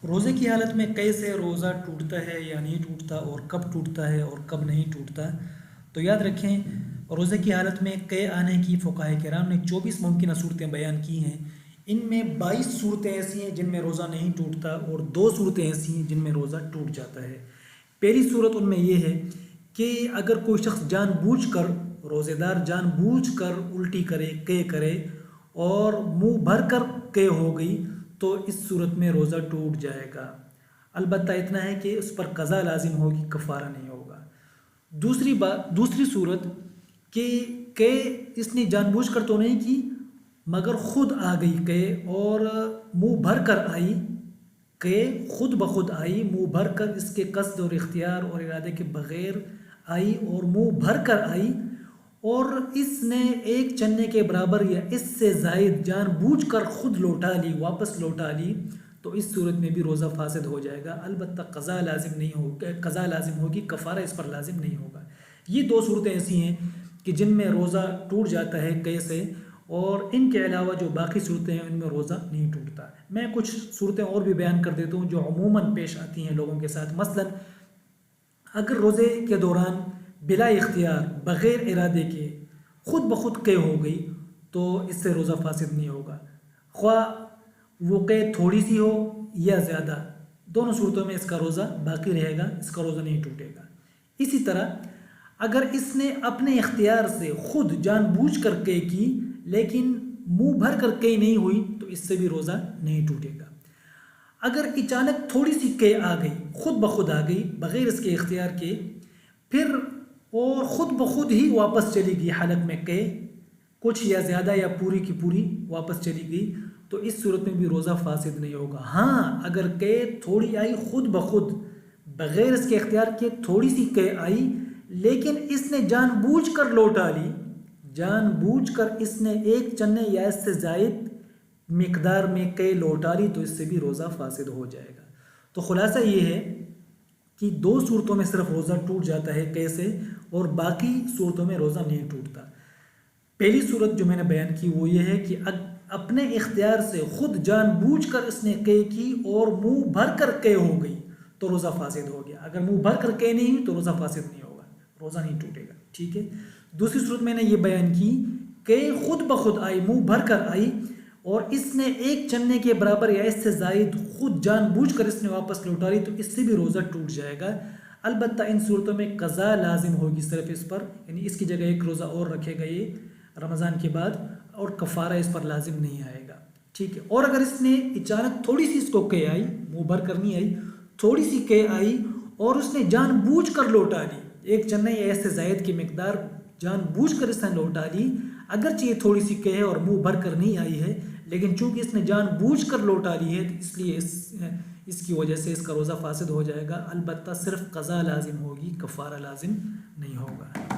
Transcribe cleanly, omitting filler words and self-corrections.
روزے کی حالت میں کیسے روزہ ٹوٹتا ہے یا نہیں ٹوٹتا، اور کب ٹوٹتا ہے اور کب نہیں ٹوٹتا؟ تو یاد رکھیں، روزے کی حالت میں قے آنے کی فقہائے کرام نے 24 ممکنہ صورتیں بیان کی ہیں۔ ان میں 22 صورتیں ایسی ہیں جن میں روزہ نہیں ٹوٹتا، اور 2 صورتیں ایسی ہیں جن میں روزہ ٹوٹ جاتا ہے۔ پہلی صورت ان میں یہ ہے کہ اگر کوئی شخص جان بوجھ کر، روزے دار جان بوجھ کر الٹی کرے، قے کرے اور منہ بھر کر قے ہو گئی، تو اس صورت میں روزہ ٹوٹ جائے گا۔ البتہ اتنا ہے کہ اس پر قضا لازم ہوگی، کفارہ نہیں ہوگا۔ دوسری صورت کہ اس نے جان بوجھ کر تو نہیں کی، مگر خود آ گئی قے، اور منہ بھر کر آئی قے، خود بخود آئی، منہ بھر کر، اس کے قصد اور اختیار اور ارادے کے بغیر آئی اور منہ بھر کر آئی، اور اس نے ایک چنے کے برابر یا اس سے زائد جان بوجھ کر خود لوٹا لی، واپس لوٹا لی، تو اس صورت میں بھی روزہ فاسد ہو جائے گا۔ البتہ قضا لازم ہوگی، کفارہ اس پر لازم نہیں ہوگا۔ یہ 2 صورتیں ایسی ہیں کہ جن میں روزہ ٹوٹ جاتا ہے قے سے، اور ان کے علاوہ جو باقی صورتیں ہیں ان میں روزہ نہیں ٹوٹتا۔ میں کچھ صورتیں اور بھی بیان کر دیتا ہوں جو عموماً پیش آتی ہیں لوگوں کے ساتھ۔ مثلا اگر روزے کے دوران بلا اختیار، بغیر ارادے کے، خود بخود قے ہو گئی، تو اس سے روزہ فاسد نہیں ہوگا، خواہ وہ قے تھوڑی سی ہو یا زیادہ، دونوں صورتوں میں اس کا روزہ باقی رہے گا، اس کا روزہ نہیں ٹوٹے گا۔ اسی طرح اگر اس نے اپنے اختیار سے خود جان بوجھ کر قے کی لیکن منہ بھر کر قے نہیں ہوئی، تو اس سے بھی روزہ نہیں ٹوٹے گا۔ اگر اچانک تھوڑی سی قے آ گئی، خود بخود آ گئی، بغیر اس کے اختیار کے، پھر اور خود بخود ہی واپس چلی گئی حلق میں قے، کچھ یا زیادہ یا پوری کی پوری واپس چلی گئی، تو اس صورت میں بھی روزہ فاسد نہیں ہوگا۔ ہاں، اگر قے تھوڑی آئی، خود بخود بغیر اس کے اختیار کے تھوڑی سی قے آئی، لیکن اس نے جان بوجھ کر لوٹا لی، جان بوجھ کر اس نے ایک چنے یا اس سے زائد مقدار میں قے لوٹا لی، تو اس سے بھی روزہ فاسد ہو جائے گا۔ تو خلاصہ یہ ہے کہ 2 صورتوں میں صرف روزہ ٹوٹ جاتا ہے قے سے، اور باقی صورتوں میں روزہ نہیں ٹوٹتا۔ پہلی صورت جو میں نے بیان کی وہ یہ ہے کہ اپنے اختیار سے خود جان بوجھ کر اس نے قے کی اور منہ بھر کر قے ہو گئی، تو روزہ فاسد ہو گیا۔ اگر منہ بھر کر قے نہیں ہوئی تو روزہ فاسد نہیں ہوگا، روزہ نہیں ٹوٹے گا، ٹھیک ہے۔ دوسری صورت میں نے یہ بیان کی کہ خود بخود آئی، منہ بھر کر آئی، اور اس نے ایک چنے کے برابر یا اس سے زائد خود جان بوجھ کر اس نے واپس لوٹا لی، تو اس سے بھی روزہ ٹوٹ جائے گا۔ البتہ ان صورتوں میں قضا لازم ہوگی صرف اس پر، یعنی اس کی جگہ ایک روزہ اور رکھے گا یہ رمضان کے بعد، اور کفارہ اس پر لازم نہیں آئے گا، ٹھیک ہے۔ اور اگر اس نے اچانک تھوڑی سی اس کو قے آئی، منہ بھر کر نہیں آئی، تھوڑی سی قے آئی اور اس نے جان بوجھ کر لوٹا لی، ایک چنے یا اس سے زائد کی مقدار جان بوجھ کر اس نے لوٹا لی، اگرچہ یہ تھوڑی سی قے ہے اور منہ بھر کر نہیں آئی ہے، لیکن چونکہ اس نے جان بوجھ کر لوٹا لی ہے، تو اس لیے اس کی وجہ سے اس کا روزہ فاسد ہو جائے گا۔ البتہ صرف قضا لازم ہوگی، کفارہ لازم نہیں ہوگا۔